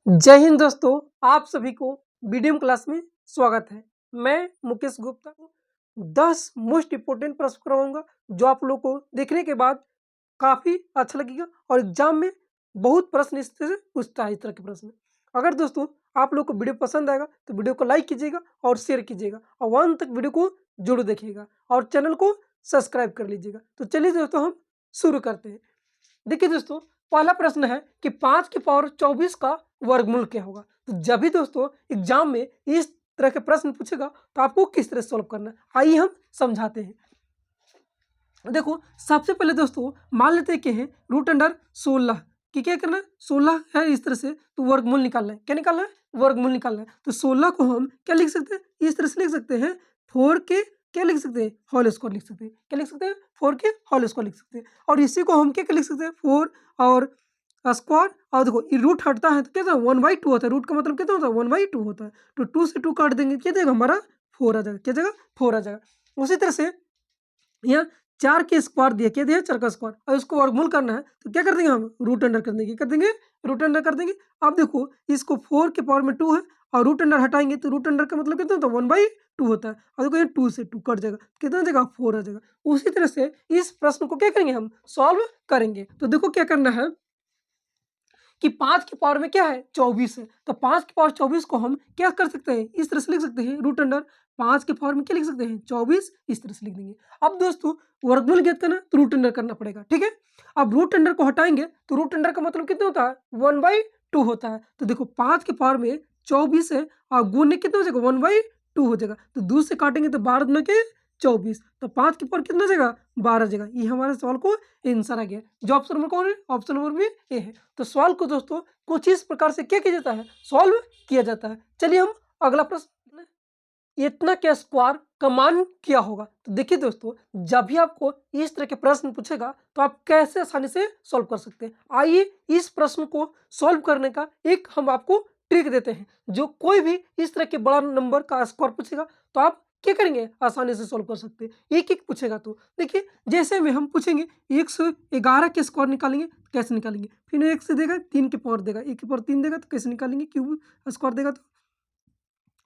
जय हिंद दोस्तों, आप सभी को बीडीएम क्लास में स्वागत है। मैं मुकेश गुप्ता 10 मोस्ट इम्पोर्टेंट प्रश्न करवाऊंगा जो आप लोग को देखने के बाद काफ़ी अच्छा लगेगा और एग्जाम में बहुत प्रश्न इस तरह से पूछता है। इस तरह के प्रश्न अगर दोस्तों आप लोग को वीडियो पसंद आएगा तो वीडियो को लाइक कीजिएगा और शेयर कीजिएगा और अंत तक वीडियो को जरूर देखिएगा और चैनल को सब्सक्राइब कर लीजिएगा। तो चलिए दोस्तों हम शुरू करते हैं। देखिए दोस्तों, पहला प्रश्न है कि 5 की पावर 24 का वर्गमूल क्या होगा। तो जब भी दोस्तों एग्जाम में इस तरह के प्रश्न पूछेगा तो आपको किस तरह सॉल्व करना है, आइए हम समझाते हैं। देखो, सबसे पहले दोस्तों मान लेते हैं कि है रूट अंडर 16 कि क्या करना है, 16 है इस तरह से, तो वर्गमूल निकालना है। क्या निकालना है? वर्गमूल निकालना है। तो 16 को हम क्या लिख सकते हैं, इस तरह से लिख सकते हैं 4 के क्या लिख सकते हैं, होल स्क्वायर लिख सकते हैं। क्या लिख सकते हैं? 4 के होल स्क्वायर लिख सकते हैं। और इसी को हम क्या क्या लिख सकते हैं, 4 और स्क्वायर। और देखो ये रूट हटता है तो क्या होता है, 1/2 होता है। रूट का मतलब कितना होता है, 1/2 होता है। तो 2 से 2 काट देंगे, क्या देगा हमारा 4 आ जाएगा। क्या जगह 4 आ जाएगा। उसी तरह से यहाँ 4 के स्क्वायर दिया, क्या दिया 4 का स्क्वायर, और इसको वर्गमूल करना है तो क्या कर देंगे हम, रूट अंडर कर देंगे। कर देंगे रूट अंडर कर देंगे। अब देखो इसको 4 के पावर में 2 है और रूट अंडर हटाएंगे तो रूट अंडर का मतलब कितना होता है, 1/2 होता है। और देखो ये 2 से 2 कट जाएगा, कितना आ जाएगा 4 आ जाएगा। उसी तरह से इस प्रश्न को क्या करेंगे, हम सॉल्व करेंगे। तो देखो क्या करना है कि 5 की पावर में क्या है, 24 है। तो 5 की पावर 24 को हम क्या कर सकते हैं, इस तरह से लिख सकते हैं, रूट अंडर 5 के पावर में क्या लिख सकते हैं, 24, इस तरह से लिख देंगे। अब दोस्तों वर्गमूल ज्ञात करना तो रूट अंडर करना पड़ेगा, ठीक है। अब रूट अंडर को हटाएंगे तो रूट अंडर का मतलब कितना होता है, 1/2 होता है। तो देखो 5 के पावर में 24 है और गुण कितना हो जाएगा, 1/2 हो जाएगा। तो 2 से काटेंगे तो 12 दूना के 24, तो 5 के पावर कितना हो जाएगा, 12 आ जाएगा। ये हमारे सवाल को आंसर आ गया। जो ऑप्शन नंबर कौन है, ऑप्शन नंबर में ए है। तो सवाल को दोस्तों कुछ इस प्रकार से क्या किया जाता है, सॉल्व किया जाता है। चलिए हम अगला प्रश्न, इतना क्या स्क्वायर का मान क्या होगा। तो देखिए दोस्तों, जब भी आपको इस तरह के प्रश्न पूछेगा तो आप कैसे आसानी से सॉल्व कर सकते हैं। आइए इस प्रश्न को सॉल्व करने का एक हम आपको ट्रिक देते हैं। जो कोई भी इस तरह के बड़ा नंबर का स्क्वायर पूछेगा तो आप क्या करेंगे, आसानी से सॉल्व कर सकते हैं। एक एक पूछेगा तो देखिए, जैसे में हम पूछेंगे 111 के स्क्वायर निकालेंगे तो कैसे निकालेंगे, फिर 1 से देगा 3 के पावर देगा, 1 के पावर 3 देगा तो कैसे निकालेंगे, क्यूब स्क्वायर देगा तो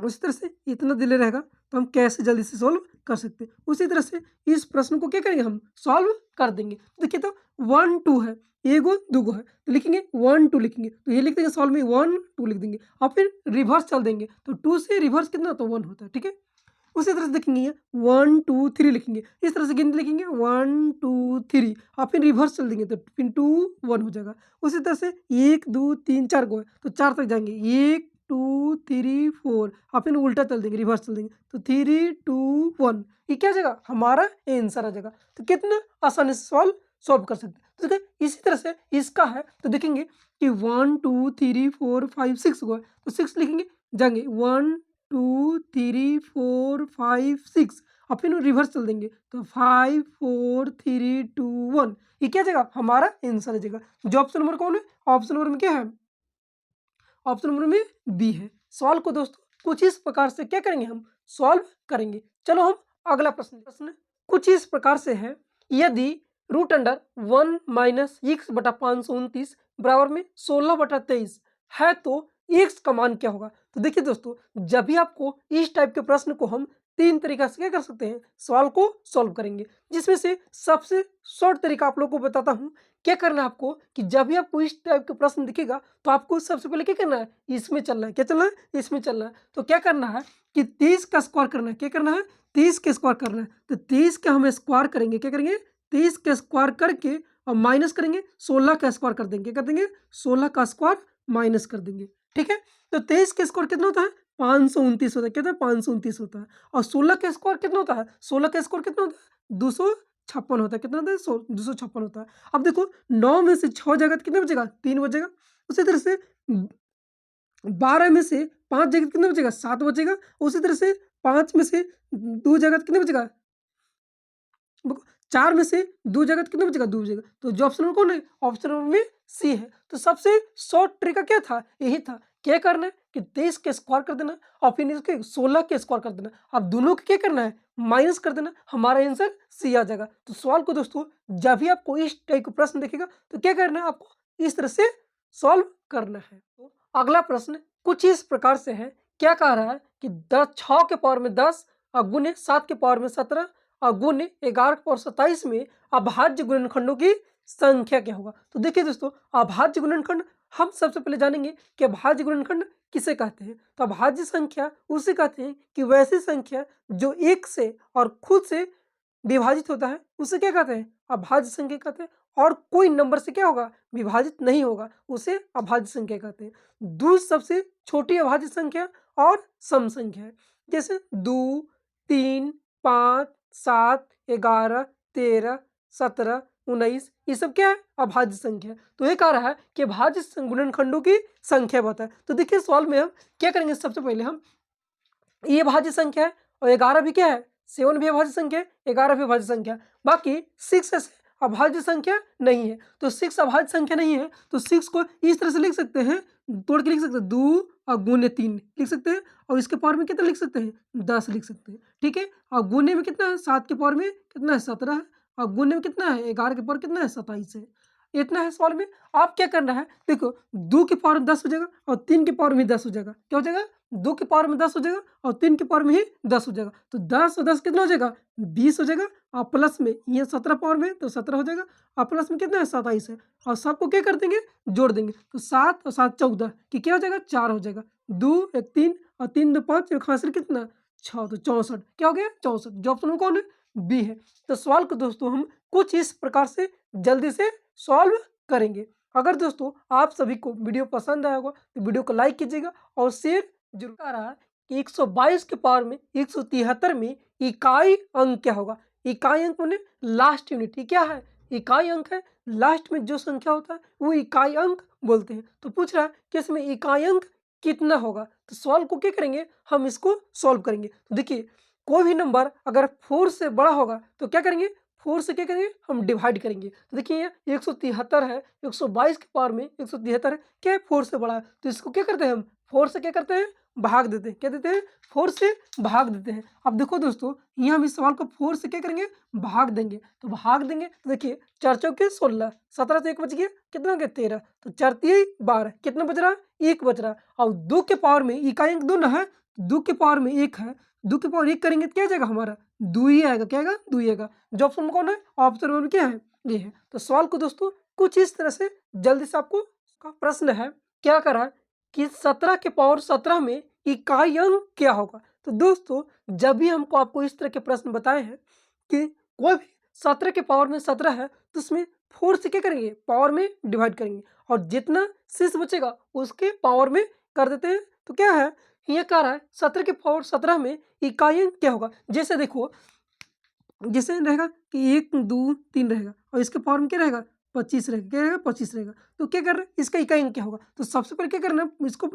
उसी तरह से इतना दिले रहेगा तो हम कैसे जल्दी से सॉल्व कर सकते हैं। उसी तरह से इस प्रश्न को क्या करेंगे, हम सॉल्व कर देंगे। देखिए तो 1 2 है, एगो दूगो है तो लिखेंगे 1 2 लिखेंगे, तो ये लिख देंगे सॉल्व में 1 2 लिख देंगे और फिर रिवर्स चल देंगे तो 2 से रिवर्स कितना तो 1 होता है, ठीक है। उसी तरह से देखेंगे ये 1 2 3 लिखेंगे, इस तरह से गिनती लिखेंगे 1 2 3 और फिर रिवर्स चल देंगे तो फिर 2 1 हो जाएगा। उसी तरह से 1 2 3 4 गो है तो 4 तक जाएंगे, 1 2 3 4 और फिर उल्टा चल देंगे, रिवर्स चल देंगे तो 3 2 1, ये क्या आ जाएगा, हमारा आंसर आ जाएगा। तो कितना आसानी से सॉल्व सॉल्व कर सकते हैं। तो देखिए इसी तरह से इसका है तो देखेंगे कि 1 2 3 4 5 6 गो है तो 6 लिखेंगे, जाएंगे 1 2 3 4 5 6 और फिर रिवर्स चल देंगे तो 5 4 3 2 1, ये क्या आ जाएगा, हमारा आंसर आ जाएगा। जो ऑप्शन नंबर कौन है, ऑप्शन नंबर में क्या है, ऑप्शन नंबर में बी है। सवाल को दोस्तों कुछ इस प्रकार से क्या करेंगे, हम सॉल्व करेंगे। चलो हम अगला प्रश्न कुछ इस प्रकार से है, यदि रूट अंडर 1 माइनस एक्स बटा 529 बराबर में 16/23 है तो एक्स का मान क्या होगा। तो देखिए दोस्तों, जब भी आपको इस टाइप के प्रश्न को हम 3 तरीका से क्या कर सकते हैं, सवाल को सॉल्व करेंगे। जिसमें से सबसे शॉर्ट तरीका आप लोग को बताता हूँ। क्या करना है आपको कि जब भी आपको इस टाइप का प्रश्न दिखेगा तो आपको सबसे पहले क्या करना है, इसमें चलना है। क्या चलना है, इसमें चलना है। तो क्या करना है कि 30 का स्क्वायर करना है। क्या करना है, 30 के स्क्वायर करना है। तो 30 का हम स्क्वायर करेंगे, क्या करेंगे 30 के स्क्वायर करके और माइनस करेंगे 16 का स्क्वायर कर देंगे। क्या कर देंगे, 16 का स्क्वायर माइनस कर देंगे, ठीक है। तो 23 के स्क्वायर कितना होता है, 529 होता है। कितना, 529 होता है। और 16 का स्क्वायर कितना होता है, 16 का स्क्वायर कितना होता है, 256 होता है। कितना होता है, 256 होता है। अब देखो 9 में से 6 जाएगा तो कितना बचेगा, 3 बचेगा। उसी तरह से 12 में से 5 जाएगा तो कितना बचेगा, 7 बचेगा। उसी तरह से 5 में से 2 जाएगा तो कितना बचेगा, 4 में से 2 जाएगा तो कितना बचेगा, 2 बचेगा। तो जो ऑप्शन नंबर कौन है, ऑप्शन नंबर में सी है। तो सबसे शॉर्ट तरीका क्या था, यही था। क्या करना है कि 23 के स्क्वायर कर देना और फिर इसके 16 के स्क्वायर कर देना। अब दोनों को क्या करना है, माइनस कर देना, हमारा आंसर सी आ जाएगा। तो सवाल को दोस्तों जब भी आपको इस टाइप का प्रश्न देखेगा तो क्या करना है, आपको इस तरह से सॉल्व करना है। तो अगला प्रश्न कुछ इस प्रकार से है, क्या कह रहा है कि 6 के पावर में 10 और गुने 7 के पावर में 17 और गुने 11 के पावर 27 में अभाज्य गुणनखंडों की संख्या क्या होगा। तो देखिए दोस्तों, अभाज्य गुणनखंड हम सबसे पहले जानेंगे कि अभाज्य गुणनखंड किसे कहते हैं। तो अभाज्य संख्या उसे कहते हैं कि वैसी संख्या जो एक से और खुद से विभाजित होता है उसे क्या कहते हैं, अभाज्य संख्या कहते हैं। और कोई नंबर से क्या होगा, विभाजित नहीं होगा, उसे अभाज्य संख्या कहते हैं। दूसरी सबसे छोटी अभाज्य संख्या और सम संख्या है, जैसे 2, 3, 5, 7, 11, 13, 17, 19, ये सब क्या है, अभाज्य संख्या। तो ये कह रहा है कि अभाज्य गुणनखंडों की संख्या बताए। तो देखिए सवाल में हम क्या करेंगे, सबसे पहले हम ये अभाज्य संख्या है और 11 भी क्या है, 7 भी अभाज्य संख्या है, 11 भी अभाज्य संख्या, बाकी 6 अभाज्य संख्या नहीं है। तो 6 अभाज्य संख्या नहीं है तो 6 को इस तरह से लिख सकते हैं, तोड़ के लिख सकते हैं, 2 और गुने 3 लिख सकते हैं, और इसके पावर में कितना लिख सकते हैं, 10 लिख सकते हैं, ठीक है। और गुने में कितना है, 7 के पावर में कितना है, 17 है, और गुने में कितना है, 11 के पावर कितना है, 27 है। इतना है सवाल में। आप क्या करना है, देखो 2 की पावर में 10 हो जाएगा और 3 की पावर में 10 हो जाएगा, क्या हो जाएगा, 2 की पावर में 10 हो जाएगा और 3 की पावर में ही 10 हो जाएगा। तो 10 और 10 कितना हो जाएगा, 20 हो जाएगा, और प्लस में ये 17 पावर में तो 17 हो जाएगा, और प्लस में कितना है, 27 है, और सबको क्या कर देंगे, जोड़ देंगे। तो 7 और 7 14 कि क्या हो जाएगा, 4 हो जाएगा, 2 1 3 और 3 2 5, एक हासिल कितना 6, तो 64, क्या हो गया 64। जो ऑप्शन में कौन है, बी है। तो सवाल को दोस्तों हम कुछ इस प्रकार से जल्दी से सॉल्व करेंगे। अगर दोस्तों आप सभी को वीडियो पसंद आया होगा तो वीडियो को लाइक कीजिएगा और शेयर जरूर। आ रहा है कि 122 के पावर में 173 में इकाई अंक क्या होगा। इकाई अंक माने लास्ट यूनिट, ये क्या है, इकाई अंक है। लास्ट में जो संख्या होता है वो इकाई अंक बोलते हैं। तो पूछ रहा है कि इसमें इकाई अंक कितना होगा। तो सवाल को क्या करेंगे, हम इसको सॉल्व करेंगे। तो देखिए कोई भी नंबर अगर 4 से बड़ा होगा तो क्या करेंगे, 4 से क्या करेंगे, हम डिवाइड करेंगे। तो देखिए ये 173 है, 122 के पावर में 173 है, क्या है, 4 से बड़ा है, तो इसको क्या करते हैं हम, 4 से क्या करते हैं, भाग देते हैं। क्या देते हैं, 4 से भाग देते हैं। अब देखो दोस्तों यहाँ हम इस सवाल को 4 से क्या करेंगे, भाग देंगे। तो भाग देंगे तो देखिए 4 चौके 16, 17 से 1 बच गया, कितना हो गया 13, तो 4 3 12, कितना बच रहा है, 1 बच रहा है। और 2 के पावर में इकाई अंक 2 ना है, 2 के पावर में 1 है, 2 के पावर 1 करेंगे तो क्या जाएगा हमारा, 2 ही आएगा, क्या आएगा, 2 ही आएगा। जो ऑप्शन में कौन है, ऑप्शन में क्या है, ये है। तो सवाल को दोस्तों कुछ इस तरह से जल्दी से आपको का प्रश्न है, क्या करा कि 17 के पावर 17 में इकाई अंक क्या होगा। तो दोस्तों जब भी हमको आपको इस तरह के प्रश्न बताए हैं कि कोई भी 17 के पावर में 17 है तो उसमें 4 से क्या करेंगे, पावर में डिवाइड करेंगे, और जितना शेष बचेगा उसके पावर में कर देते हैं। तो क्या है, ये कह रहा है 17 के पावर 17 में इकाई अंक क्या होगा। जैसे देखो जैसे रहेगा कि 1 2 3 रहेगा और इसके पावर में क्या रहेगा, 25 रहेगा, क्या रहेगा, 25 रहेगा। तो क्या कर रहे हैं, इसका इकाई अंक क्या होगा। तो सबसे पहले क्या करना है, इसको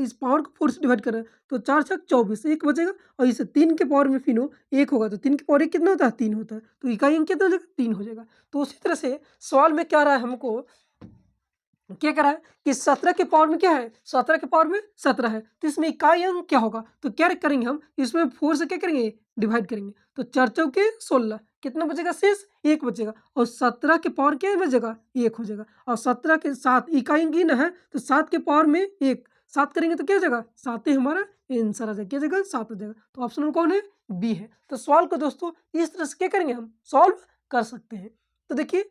इस पावर को 4 से डिवाइड कर रहे हैं, तो 4 छक 24, 1 बचेगा, और इसे 3 के पावर में फिर 1 होगा, तो 3 के पावर 1 कितना होता है, 3 होता है, तो इकाई अंक कितना हो जाएगा, 3 हो जाएगा। तो उसी तरह से सवाल में क्या रहा है, हमको क्या करा है कि 17 के पावर में क्या है, 17 के पावर में 17 है, तो इसमें इकाई अंक क्या होगा। तो क्या करेंगे हम, इसमें 4 से क्या करेंगे, डिवाइड करेंगे, तो 4 चौके 16, कितना बचेगा शेष, 1 बचेगा, और 17 के पावर क्या बचेगा, 1 हो जाएगा, और 17 के 7 इकाई अंक ही ना है तो 7 के पावर में 1, 7 करेंगे तो क्या हो जाएगा, 7 ही हमारा आंसर आ जाएगा, क्या जगह 7 हो जाएगा। तो ऑप्शन में कौन है, बी है। तो सवाल को दोस्तों इस तरह से क्या करेंगे, हम सॉल्व कर सकते हैं। तो देखिए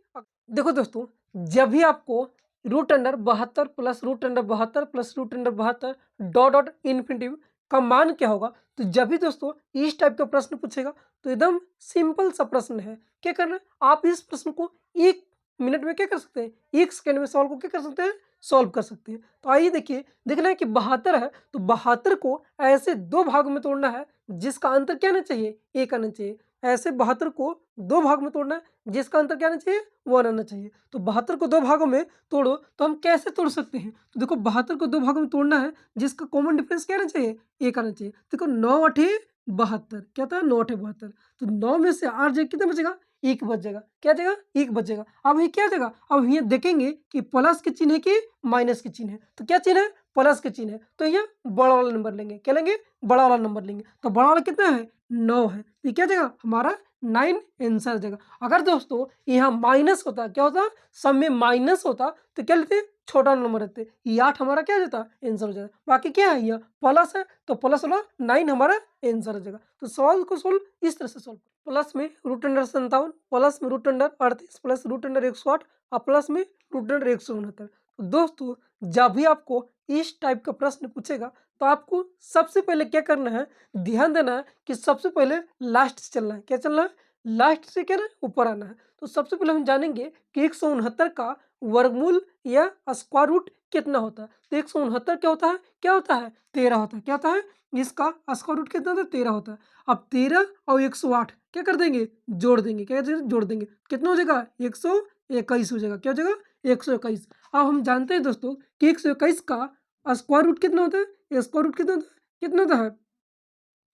देखो दोस्तों, जब भी आपको √72 plus √72 plus √72 dot dot infinitive का मान क्या होगा, तो जब भी दोस्तों इस टाइप का प्रश्न पूछेगा तो एकदम सिंपल सा प्रश्न है। क्या करना है, आप इस प्रश्न को 1 मिनट में क्या कर सकते हैं, 1 सेकंड में सवाल को क्या कर सकते हैं, सॉल्व कर सकते हैं। तो आइए देखिए, देखना है कि 72 है तो 72 को ऐसे 2 भागों में तोड़ना है जिसका अंतर क्या आना चाहिए, 1 आना चाहिए। ऐसे 72 को 2 भाग में तोड़ना है जिसका अंतर क्या आना चाहिए, 1 आना चाहिए। तो 72 को 2 भागों में तोड़ो तो हम कैसे तोड़ सकते हैं। तो देखो 72 को 2 भागों में तोड़ना है जिसका कॉमन डिफरेंस क्या आना चाहिए, 1 आना चाहिए। देखो 9 8 72, क्या था, 9 8 72, तो 9 में से 8 जाएगा, कितना बचेगा, 1 बच जाएगा, क्या जाएगा, 1 बच जाएगा। अब ये क्या जाएगा, अब ये देखेंगे कि प्लस के चिन्ह है कि माइनस के चिन्ह है, तो क्या चिन्ह है, प्लस के चिन्ह है तो ये बड़ा वाला नंबर लेंगे। क्या लेंगे? बड़ा वाला नंबर लेंगे। तो बड़ा वाला कितना है? 9 है। ये क्या जाएगा? हमारा 9 आंसर जाएगा। अगर दोस्तों यहाँ माइनस होता, क्या होता? सब में माइनस होता तो क्या लेते? छोटा नंबर रखते। ये 8 हमारा क्या हो जाता? आंसर हो जाता। बाकी क्या है? यहाँ प्लस है तो प्लस वाला 9 हमारा आंसर हो जाएगा। तो सवाल को सोल्व इस तरह से सोल्व, प्लस में √57, प्लस में √38, प्लस √108 और प्लस में √169। तो दोस्तों जब भी आपको इस टाइप का प्रश्न पूछेगा तो आपको सबसे पहले क्या करना है? ध्यान देना है कि सबसे पहले लास्ट से चलना है। क्या चलना है? लास्ट से क्या ना ऊपर आना है। तो सबसे पहले हम जानेंगे कि 169 का वर्गमूल या स्क्वायर रूट कितना होता है। तो 169 क्या होता है? क्या होता है? 13 होता है। क्या होता है? इसका स्क्वायर रूट कितना होता है? 13 होता है। अब 13 और 108 क्या कर देंगे? जोड़ देंगे। क्या जोड़ देंगे? कितना हो जाएगा? 121 हो जाएगा। क्या हो जाएगा? 121। अब हम जानते हैं दोस्तों कि 121 का स्क्वायर रूट कितना होता है? स्क्वायर रूट कितना होता है? कितना होता है?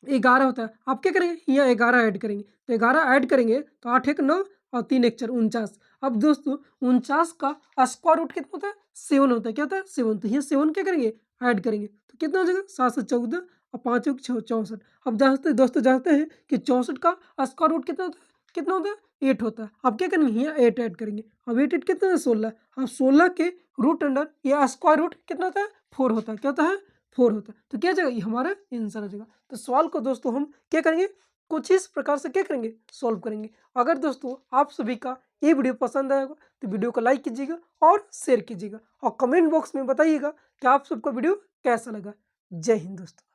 11 होता है। आप क्या करेंगे? यहाँ 11 ऐड करेंगे। तो 11 ऐड करेंगे तो 8 एक 9 और 3 एक 4 49। अब दोस्तों 49 का स्क्वायर रूट कितना होता है? 7 होता है। क्या होता है? 7। तो यहाँ 7 क्या करेंगे? ऐड करेंगे तो कितना हो जाएगा? 7 से 14 और 5 एक 64। अब जानते दोस्तों जानते हैं कि 64 का स्क्वायर रूट कितना होता है? कितना होता है? 8 होता है। अब क्या करेंगे? यहाँ 8 ऐड करेंगे। अब 8 कितना है? 16। अब 16 के रूट अंडर या स्क्वायर रूट कितना होता है? 4 होता है। क्या होता है? 4 होता है। तो क्या जाएगा? ये हमारा आंसर आ जाएगा। तो सवाल को दोस्तों हम क्या करेंगे? कुछ इस प्रकार से क्या करेंगे? सॉल्व करेंगे। अगर दोस्तों आप सभी का ये वीडियो पसंद आएगा तो वीडियो को लाइक कीजिएगा और शेयर कीजिएगा और कमेंट बॉक्स में बताइएगा कि आप सबको वीडियो कैसा लगा। जय हिंद दोस्तों।